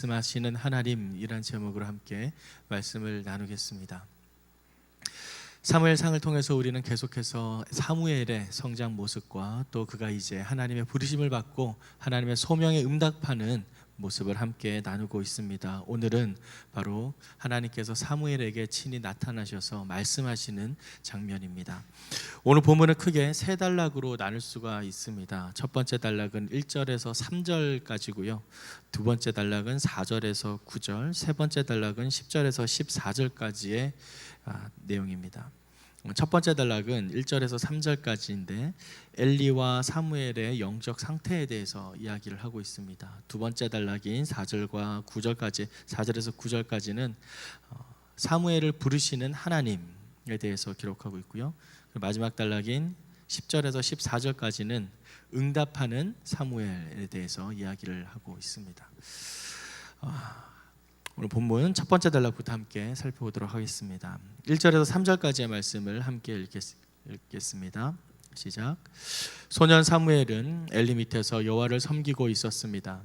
말씀하시는 하나님이란 제목으로 함께 말씀을 나누겠습니다. 사무엘상을 통해서 우리는 계속해서 사무엘의 성장 모습과 또 그가 이제 하나님의 부르심을 받고 하나님의 소명에 응답하는 모습을 함께 나누고 있습니다. 오늘은 바로 하나님께서 사무엘에게 친히 나타나셔서 말씀하시는 장면입니다. 오늘 본문은 크게 세 단락으로 나눌 수가 있습니다. 첫 번째 단락은 1절에서 3절까지고요. 두 번째 단락은 4절에서 9절, 세 번째 단락은 10절에서 14절까지의 내용입니다. 첫 번째 단락은 1절에서 3절까지인데 엘리와 사무엘의 영적 상태에 대해서 이야기를 하고 있습니다. 두 번째 단락인 4절과 9절까지, 4절에서 9절까지는 사무엘을 부르시는 하나님에 대해서 기록하고 있고요. 마지막 단락인 10절에서 14절까지는 응답하는 사무엘에 대해서 이야기를 하고 있습니다. 오늘 본문 첫 번째 단락부터 함께 살펴보도록 하겠습니다. 1절에서 3절까지의 말씀을 함께 읽겠습니다. 시작. 소년 사무엘은 엘리 밑에서 여호와를 섬기고 있었습니다.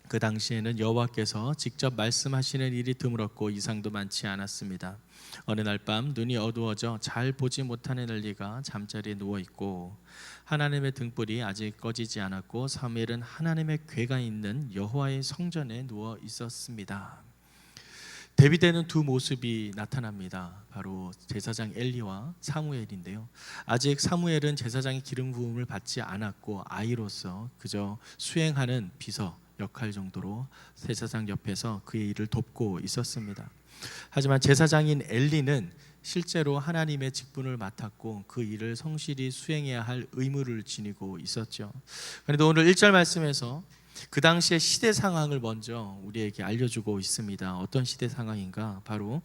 그 당시에는 여호와께서 직접 말씀하시는 일이 드물었고 이상도 많지 않았습니다. 어느 날 밤 눈이 어두워져 잘 보지 못하는 엘리가 잠자리에 누워 있고 하나님의 등불이 아직 꺼지지 않았고 사무엘은 하나님의 궤가 있는 여호와의 성전에 누워 있었습니다. 대비되는 두 모습이 나타납니다. 바로 제사장 엘리와 사무엘인데요. 아직 사무엘은 제사장의 기름 부음을 받지 않았고 아이로서 그저 수행하는 비서 역할 정도로 제사장 옆에서 그의 일을 돕고 있었습니다. 하지만 제사장인 엘리는 실제로 하나님의 직분을 맡았고 그 일을 성실히 수행해야 할 의무를 지니고 있었죠. 그런데 오늘 1절 말씀에서 그 당시의 시대 상황을 먼저 우리에게 알려주고 있습니다. 어떤 시대 상황인가? 바로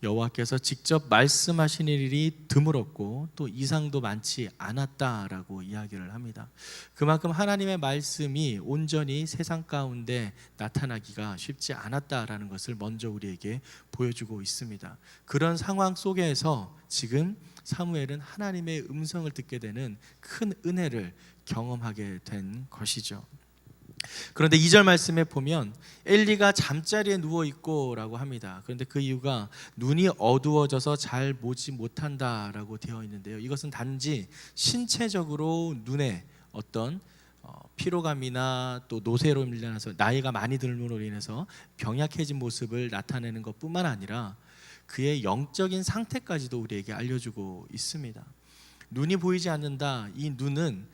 여호와께서 직접 말씀하시는 일이 드물었고 또 이상도 많지 않았다라고 이야기를 합니다. 그만큼 하나님의 말씀이 온전히 세상 가운데 나타나기가 쉽지 않았다라는 것을 먼저 우리에게 보여주고 있습니다. 그런 상황 속에서 지금 사무엘은 하나님의 음성을 듣게 되는 큰 은혜를 경험하게 된 것이죠. 그런데 2절 말씀에 보면 엘리가 잠자리에 누워있고 라고 합니다. 그런데 그 이유가 눈이 어두워져서 잘 보지 못한다라고 되어 있는데요. 이것은 단지 신체적으로 눈에 어떤 피로감이나 또 노쇠로 인해서 나이가 많이 듦으로 인해서 병약해진 모습을 나타내는 것뿐만 아니라 그의 영적인 상태까지도 우리에게 알려주고 있습니다. 눈이 보이지 않는다. 이 눈은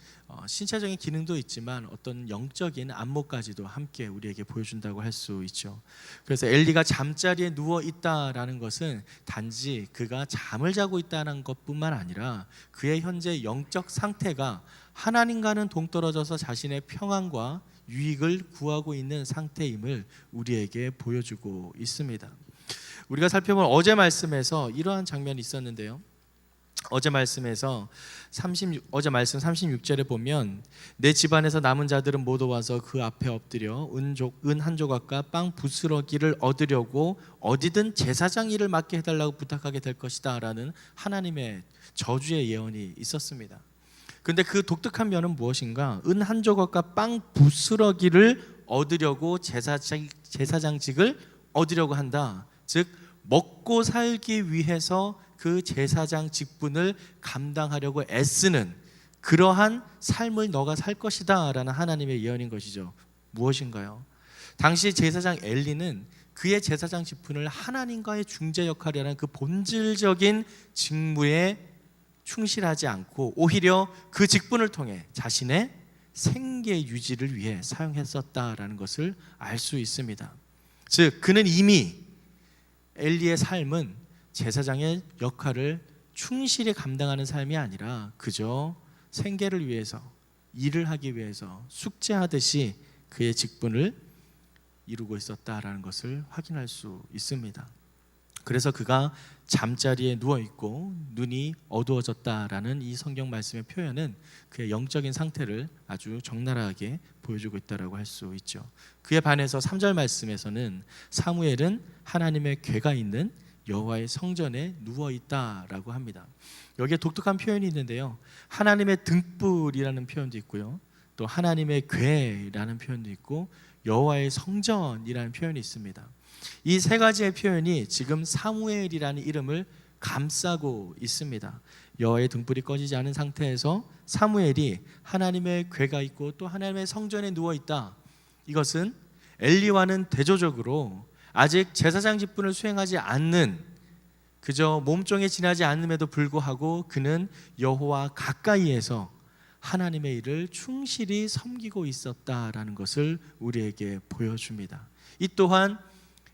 신체적인 기능도 있지만 어떤 영적인 안목까지도 함께 우리에게 보여준다고 할 수 있죠. 그래서 엘리가 잠자리에 누워 있다라는 것은 단지 그가 잠을 자고 있다는 것뿐만 아니라 그의 현재 영적 상태가 하나님과는 동떨어져서 자신의 평안과 유익을 구하고 있는 상태임을 우리에게 보여주고 있습니다. 우리가 살펴본 어제 말씀에서 이러한 장면이 있었는데요. 어제 말씀 36절에 보면 내 집안에서 남은 자들은 모두 와서 그 앞에 엎드려 은 한 조각과 빵 부스러기를 얻으려고 어디든 제사장 일을 맡게 해달라고 부탁하게 될 것이다 라는 하나님의 저주의 예언이 있었습니다. 그런데 그 독특한 면은 무엇인가? 은 한 조각과 빵 부스러기를 얻으려고 제사장직을 얻으려고 한다. 즉 먹고 살기 위해서 그 제사장 직분을 감당하려고 애쓰는 그러한 삶을 너가 살 것이다 라는 하나님의 예언인 것이죠. 무엇인가요? 당시 제사장 엘리는 그의 제사장 직분을 하나님과의 중재 역할이라는 그 본질적인 직무에 충실하지 않고 오히려 그 직분을 통해 자신의 생계 유지를 위해 사용했었다라는 것을 알 수 있습니다. 즉 그는 이미 엘리의 삶은 제사장의 역할을 충실히 감당하는 삶이 아니라 그저 생계를 위해서 일을 하기 위해서 숙제하듯이 그의 직분을 이루고 있었다라는 것을 확인할 수 있습니다. 그래서 그가 잠자리에 누워있고 눈이 어두워졌다라는 이 성경 말씀의 표현은 그의 영적인 상태를 아주 적나라하게 보여주고 있다고 할 수 있죠. 그에 반해서 3절 말씀에서는 사무엘은 하나님의 궤가 있는 여호와의 성전에 누워있다라고 합니다. 여기에 독특한 표현이 있는데요. 하나님의 등불이라는 표현도 있고요. 또 하나님의 궤라는 표현도 있고 여호와의 성전이라는 표현이 있습니다. 이 세 가지의 표현이 지금 사무엘이라는 이름을 감싸고 있습니다. 여호와의 등불이 꺼지지 않은 상태에서 사무엘이 하나님의 궤가 있고 또 하나님의 성전에 누워 있다. 이것은 엘리와는 대조적으로 아직 제사장 직분을 수행하지 않는, 그저 몸종에 지나지 않음에도 불구하고 그는 여호와 가까이에서 하나님의 일을 충실히 섬기고 있었다라는 것을 우리에게 보여줍니다. 이 또한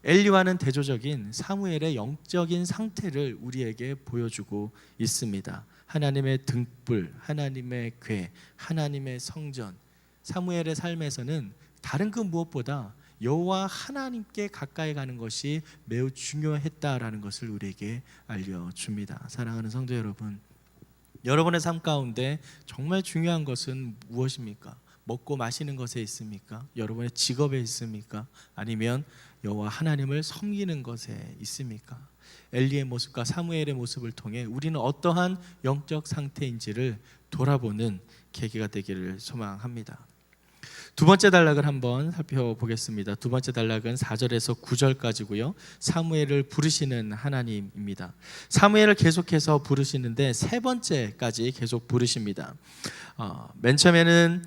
엘리와는 대조적인 사무엘의 영적인 상태를 우리에게 보여주고 있습니다. 하나님의 등불, 하나님의 궤, 하나님의 성전. 사무엘의 삶에서는 다른 그 무엇보다 여호와 하나님께 가까이 가는 것이 매우 중요했다라는 것을 우리에게 알려줍니다. 사랑하는 성도 여러분, 여러분의 삶 가운데 정말 중요한 것은 무엇입니까? 먹고 마시는 것에 있습니까? 여러분의 직업에 있습니까? 아니면 여호와 하나님을 섬기는 것에 있습니까? 엘리의 모습과 사무엘의 모습을 통해 우리는 어떠한 영적 상태인지를 돌아보는 계기가 되기를 소망합니다. 두 번째 단락을 한번 살펴보겠습니다. 두 번째 단락은 4절에서 9절까지고요. 사무엘을 부르시는 하나님입니다. 사무엘을 계속해서 부르시는데 세 번째까지 계속 부르십니다. 맨 처음에는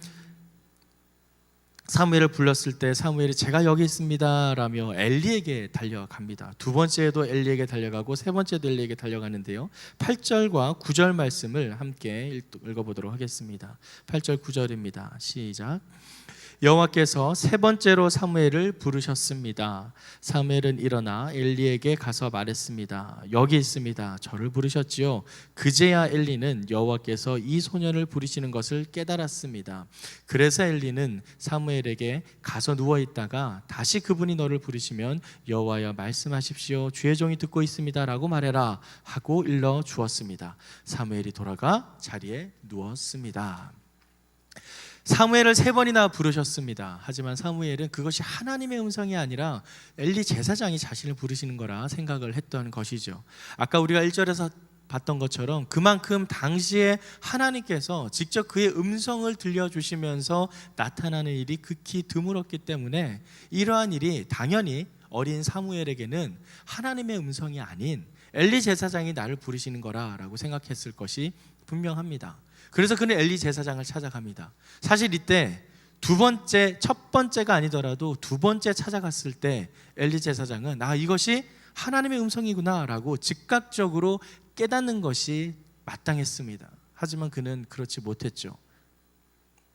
사무엘을 불렀을 때 사무엘이 제가 여기 있습니다 라며 엘리에게 달려갑니다. 두 번째에도 엘리에게 달려가고 세 번째도 엘리에게 달려가는데요, 8절과 9절 말씀을 함께 읽어보도록 하겠습니다. 8절 9절입니다. 시작. 여호와께서 세 번째로 사무엘을 부르셨습니다. 사무엘은 일어나 엘리에게 가서 말했습니다. 여기 있습니다. 저를 부르셨지요. 그제야 엘리는 여호와께서 이 소년을 부르시는 것을 깨달았습니다. 그래서 엘리는 사무엘에게 가서 누워 있다가 다시 그분이 너를 부르시면 여호와여 말씀하십시오. 주의 종이 듣고 있습니다 라고 말해라 하고 일러 주었습니다. 사무엘이 돌아가 자리에 누웠습니다. 사무엘을 세 번이나 부르셨습니다. 하지만 사무엘은 그것이 하나님의 음성이 아니라 엘리 제사장이 자신을 부르시는 거라 생각을 했던 것이죠. 아까 우리가 1절에서 봤던 것처럼 그만큼 당시에 하나님께서 직접 그의 음성을 들려주시면서 나타나는 일이 극히 드물었기 때문에 이러한 일이 당연히 어린 사무엘에게는 하나님의 음성이 아닌 엘리 제사장이 나를 부르시는 거라고 생각했을 것이 분명합니다. 그래서 그는 엘리 제사장을 찾아갑니다. 사실 이때 첫 번째가 아니더라도 두 번째 찾아갔을 때 엘리 제사장은 이것이 하나님의 음성이구나 라고 즉각적으로 깨닫는 것이 마땅했습니다. 하지만 그는 그렇지 못했죠.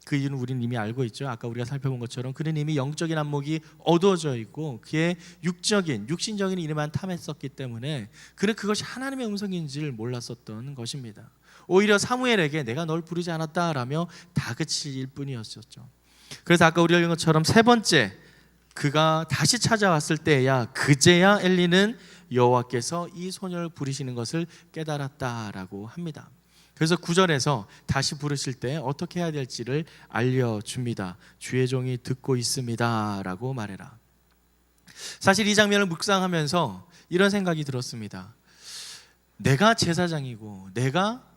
그 이유는 우리는 이미 알고 있죠. 아까 우리가 살펴본 것처럼 그는 이미 영적인 안목이 어두워져 있고 그의 육신적인 일에만 탐했었기 때문에 그는 그것이 하나님의 음성인지를 몰랐었던 것입니다. 오히려 사무엘에게 내가 널 부르지 않았다라며 다그칠 뿐이었었죠. 그래서 아까 우리가 읽은 것처럼 세 번째 그가 다시 찾아왔을 때야 그제야 엘리는 여호와께서 이 소년을 부르시는 것을 깨달았다라고 합니다. 그래서 9절에서 다시 부르실 때 어떻게 해야 될지를 알려줍니다. 주의 종이 듣고 있습니다 라고 말해라. 사실 이 장면을 묵상하면서 이런 생각이 들었습니다. 내가 제사장이고 내가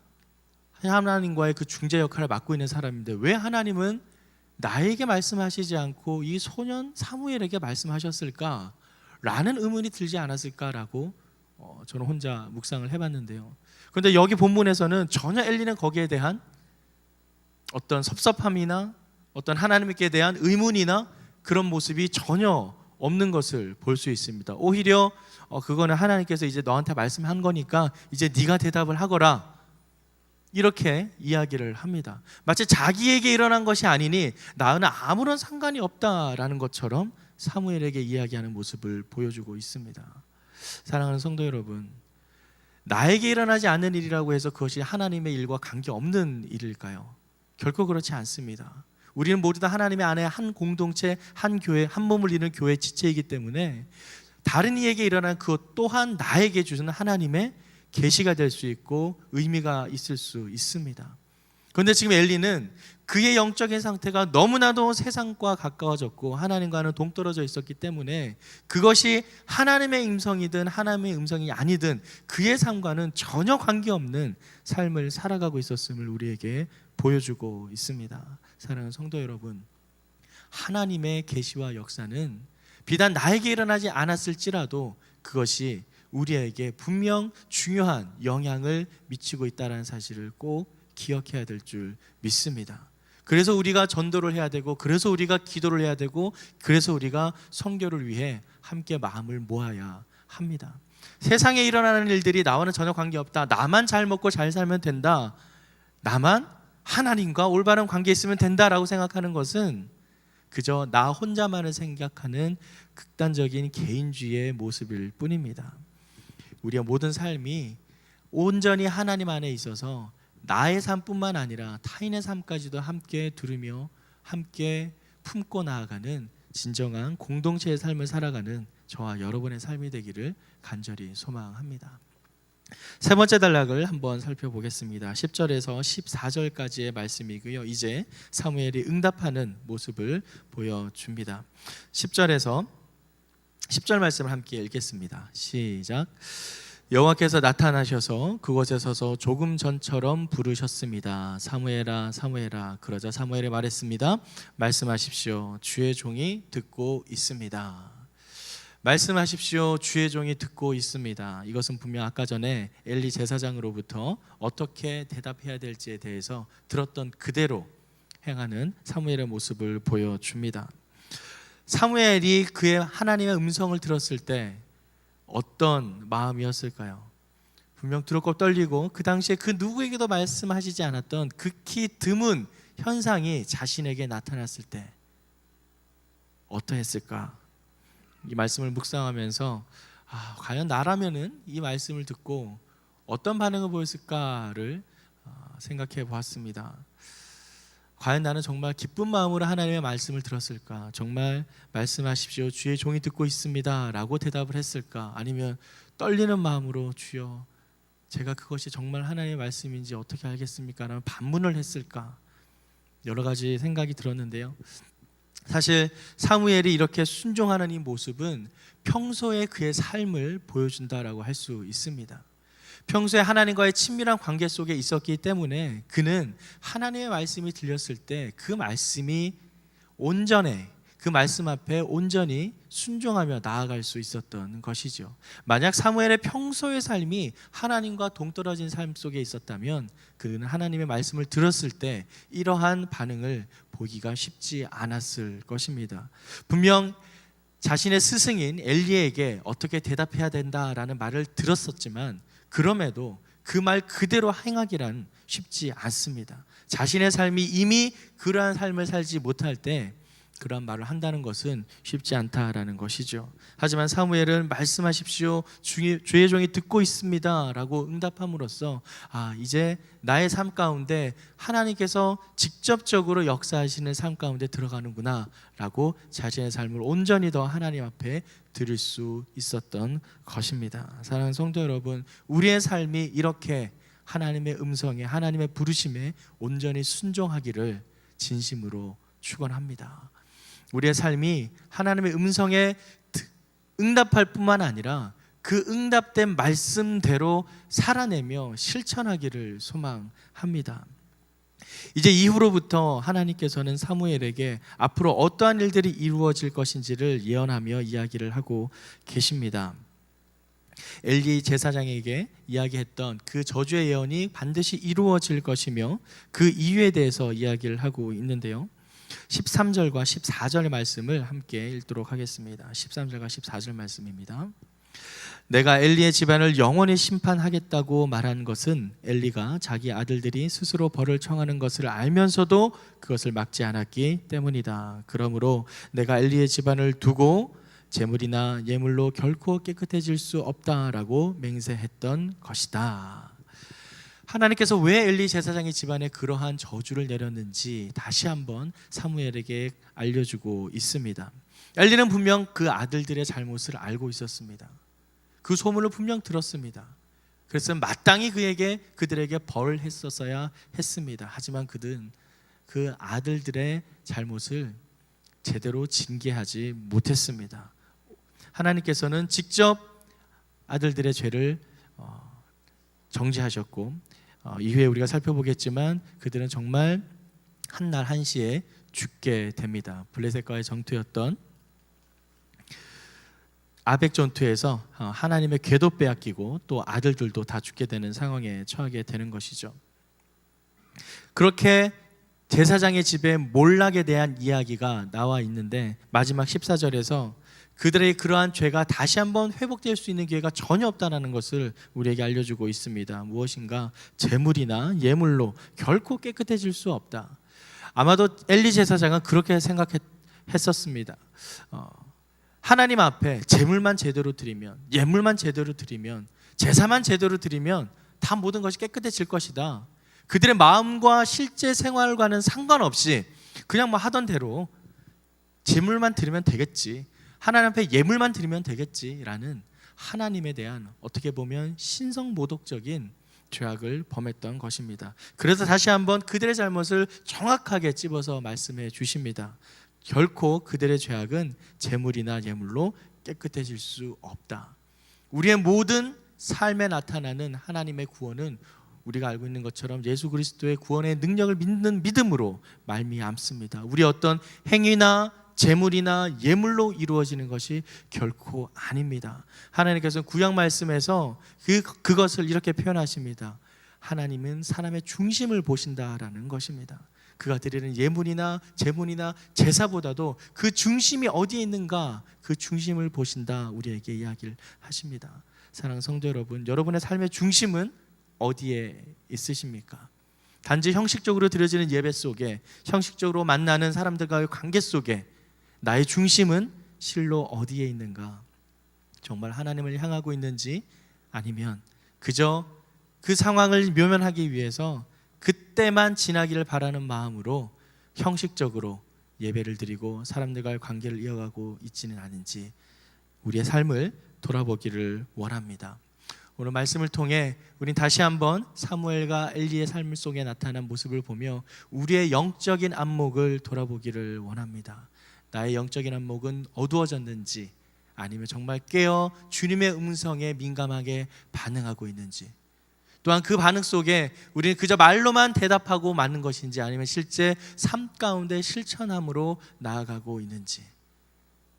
하나님과의 그 중재 역할을 맡고 있는 사람인데 왜 하나님은 나에게 말씀하시지 않고 이 소년 사무엘에게 말씀하셨을까? 라는 의문이 들지 않았을까라고 저는 혼자 묵상을 해봤는데요. 그런데 여기 본문에서는 전혀 엘리는 거기에 대한 어떤 섭섭함이나 어떤 하나님께 대한 의문이나 그런 모습이 전혀 없는 것을 볼 수 있습니다. 오히려 그거는 하나님께서 이제 너한테 말씀한 거니까 이제 네가 대답을 하거라 이렇게 이야기를 합니다. 마치 자기에게 일어난 것이 아니니 나는 아무런 상관이 없다라는 것처럼 사무엘에게 이야기하는 모습을 보여주고 있습니다. 사랑하는 성도 여러분, 나에게 일어나지 않는 일이라고 해서 그것이 하나님의 일과 관계없는 일일까요? 결코 그렇지 않습니다. 우리는 모두 다 하나님의 안에 한 공동체, 한 교회, 한 몸을 이루는 교회 지체이기 때문에 다른 이에게 일어난 그것 또한 나에게 주시는 하나님의 계시가 될 수 있고 의미가 있을 수 있습니다. 그런데 지금 엘리는 그의 영적인 상태가 너무나도 세상과 가까워졌고 하나님과는 동떨어져 있었기 때문에 그것이 하나님의 음성이든 하나님의 음성이 아니든 그의 삶과는 전혀 관계없는 삶을 살아가고 있었음을 우리에게 보여주고 있습니다. 사랑하는 성도 여러분, 하나님의 계시와 역사는 비단 나에게 일어나지 않았을지라도 그것이 우리에게 분명 중요한 영향을 미치고 있다는 사실을 꼭 기억해야 될 줄 믿습니다. 그래서 우리가 전도를 해야 되고, 그래서 우리가 기도를 해야 되고, 그래서 우리가 선교를 위해 함께 마음을 모아야 합니다. 세상에 일어나는 일들이 나와는 전혀 관계없다, 나만 잘 먹고 잘 살면 된다, 나만 하나님과 올바른 관계에 있으면 된다라고 생각하는 것은 그저 나 혼자만을 생각하는 극단적인 개인주의의 모습일 뿐입니다. 우리의 모든 삶이 온전히 하나님 안에 있어서 나의 삶뿐만 아니라 타인의 삶까지도 함께 두르며 함께 품고 나아가는 진정한 공동체의 삶을 살아가는 저와 여러분의 삶이 되기를 간절히 소망합니다. 세 번째 단락을 한번 살펴보겠습니다. 10절에서 14절까지의 말씀이고요. 이제 사무엘이 응답하는 모습을 보여줍니다. 10절 말씀을 함께 읽겠습니다. 시작. 여호와께서 나타나셔서 그곳에 서서 조금 전처럼 부르셨습니다. 사무엘아, 사무엘아. 그러자 사무엘이 말했습니다. 말씀하십시오. 주의 종이 듣고 있습니다. 말씀하십시오. 주의 종이 듣고 있습니다. 이것은 분명 아까 전에 엘리 제사장으로부터 어떻게 대답해야 될지에 대해서 들었던 그대로 행하는 사무엘의 모습을 보여줍니다. 사무엘이 그의 하나님의 음성을 들었을 때 어떤 마음이었을까요? 분명 두렵고 떨리고 그 당시에 그 누구에게도 말씀하시지 않았던 극히 드문 현상이 자신에게 나타났을 때 어떠했을까? 이 말씀을 묵상하면서 과연 나라면은 이 말씀을 듣고 어떤 반응을 보였을까를 생각해 보았습니다. 과연 나는 정말 기쁜 마음으로 하나님의 말씀을 들었을까? 정말 말씀하십시오. 주의 종이 듣고 있습니다 라고 대답을 했을까? 아니면 떨리는 마음으로 주여 제가 그것이 정말 하나님의 말씀인지 어떻게 알겠습니까? 라는 반문을 했을까? 여러 가지 생각이 들었는데요. 사실 사무엘이 이렇게 순종하는 이 모습은 평소에 그의 삶을 보여준다라고 할 수 있습니다. 평소에 하나님과의 친밀한 관계 속에 있었기 때문에 그는 하나님의 말씀이 들렸을 때 그 말씀이 온전해, 그 말씀 앞에 온전히 순종하며 나아갈 수 있었던 것이죠. 만약 사무엘의 평소의 삶이 하나님과 동떨어진 삶 속에 있었다면 그는 하나님의 말씀을 들었을 때 이러한 반응을 보기가 쉽지 않았을 것입니다. 분명 자신의 스승인 엘리에게 어떻게 대답해야 된다라는 말을 들었었지만 그럼에도 그 말 그대로 행하기란 쉽지 않습니다. 자신의 삶이 이미 그러한 삶을 살지 못할 때 그러한 말을 한다는 것은 쉽지 않다라는 것이죠. 하지만 사무엘은 말씀하십시오. 주의 종이 듣고 있습니다 라고 응답함으로써 이제 나의 삶 가운데 하나님께서 직접적으로 역사하시는 삶 가운데 들어가는구나 라고 자신의 삶을 온전히 더 하나님 앞에 드릴 수 있었던 것입니다. 사랑하는 성도 여러분, 우리의 삶이 이렇게 하나님의 음성에, 하나님의 부르심에 온전히 순종하기를 진심으로 축원합니다. 우리의 삶이 하나님의 음성에 응답할 뿐만 아니라 그 응답된 말씀대로 살아내며 실천하기를 소망합니다. 이제 이후로부터 하나님께서는 사무엘에게 앞으로 어떠한 일들이 이루어질 것인지를 예언하며 이야기를 하고 계십니다. 엘리 제사장에게 이야기했던 그 저주의 예언이 반드시 이루어질 것이며 그 이유에 대해서 이야기를 하고 있는데요. 13절과 14절의 말씀을 함께 읽도록 하겠습니다. 13절과 14절 말씀입니다. 내가 엘리의 집안을 영원히 심판하겠다고 말한 것은 엘리가 자기 아들들이 스스로 벌을 청하는 것을 알면서도 그것을 막지 않았기 때문이다. 그러므로 내가 엘리의 집안을 두고 제물이나 예물로 결코 깨끗해질 수 없다라고 맹세했던 것이다. 하나님께서 왜 엘리 제사장의 집안에 그러한 저주를 내렸는지 다시 한번 사무엘에게 알려주고 있습니다. 엘리는 분명 그 아들들의 잘못을 알고 있었습니다. 그 소문을 분명 들었습니다. 그래서 마땅히 그들에게 벌을 했었어야 했습니다. 하지만 그는 그 아들들의 잘못을 제대로 징계하지 못했습니다. 하나님께서는 직접 아들들의 죄를 정죄하셨고 이후에 우리가 살펴보겠지만 그들은 정말 한 날 한시에 죽게 됩니다. 블레셋과의 전투였던 아벡 전투에서 하나님의 궤도 빼앗기고 또 아들들도 다 죽게 되는 상황에 처하게 되는 것이죠. 그렇게 제사장의 집에 몰락에 대한 이야기가 나와 있는데 마지막 14절에서 그들의 그러한 죄가 다시 한번 회복될 수 있는 기회가 전혀 없다는 것을 우리에게 알려주고 있습니다. 무엇인가? 제물이나 예물로 결코 깨끗해질 수 없다. 아마도 엘리 제사장은 그렇게 생각했었습니다. 하나님 앞에 제물만 제대로 드리면, 예물만 제대로 드리면, 제사만 제대로 드리면 다 모든 것이 깨끗해질 것이다. 그들의 마음과 실제 생활과는 상관없이 그냥 뭐 하던 대로 제물만 드리면 되겠지, 하나님 앞에 예물만 드리면 되겠지라는 하나님에 대한 어떻게 보면 신성모독적인 죄악을 범했던 것입니다. 그래서 다시 한번 그들의 잘못을 정확하게 찝어서 말씀해 주십니다. 결코 그들의 죄악은 제물이나 예물로 깨끗해질 수 없다. 우리의 모든 삶에 나타나는 하나님의 구원은 우리가 알고 있는 것처럼 예수 그리스도의 구원의 능력을 믿는 믿음으로 말미암습니다. 우리 어떤 행위나 제물이나 예물로 이루어지는 것이 결코 아닙니다. 하나님께서 구약 말씀에서 그것을 이렇게 표현하십니다. 하나님은 사람의 중심을 보신다라는 것입니다. 그가 드리는 예물이나 제물이나 제사보다도 그 중심이 어디에 있는가, 그 중심을 보신다, 우리에게 이야기를 하십니다. 사랑하는 성도 여러분, 여러분의 삶의 중심은 어디에 있으십니까? 단지 형식적으로 드려지는 예배 속에, 형식적으로 만나는 사람들과의 관계 속에 나의 중심은 실로 어디에 있는가? 정말 하나님을 향하고 있는지, 아니면 그저 그 상황을 묘면하기 위해서 그때만 지나기를 바라는 마음으로 형식적으로 예배를 드리고 사람들과의 관계를 이어가고 있지는 않은지 우리의 삶을 돌아보기를 원합니다. 오늘 말씀을 통해 우린 다시 한번 사무엘과 엘리의 삶 속에 나타난 모습을 보며 우리의 영적인 안목을 돌아보기를 원합니다. 나의 영적인 안목은 어두워졌는지, 아니면 정말 깨어 주님의 음성에 민감하게 반응하고 있는지, 또한 그 반응 속에 우리는 그저 말로만 대답하고 마는 것인지, 아니면 실제 삶 가운데 실천함으로 나아가고 있는지,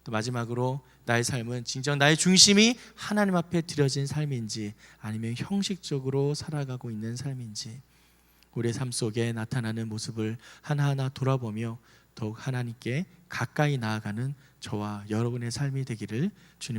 또 마지막으로 나의 삶은 진정 나의 중심이 하나님 앞에 드려진 삶인지, 아니면 형식적으로 살아가고 있는 삶인지, 우리의 삶 속에 나타나는 모습을 하나하나 돌아보며 더욱 하나님께 가까이 나아가는 저와 여러분의 삶이 되기를 주님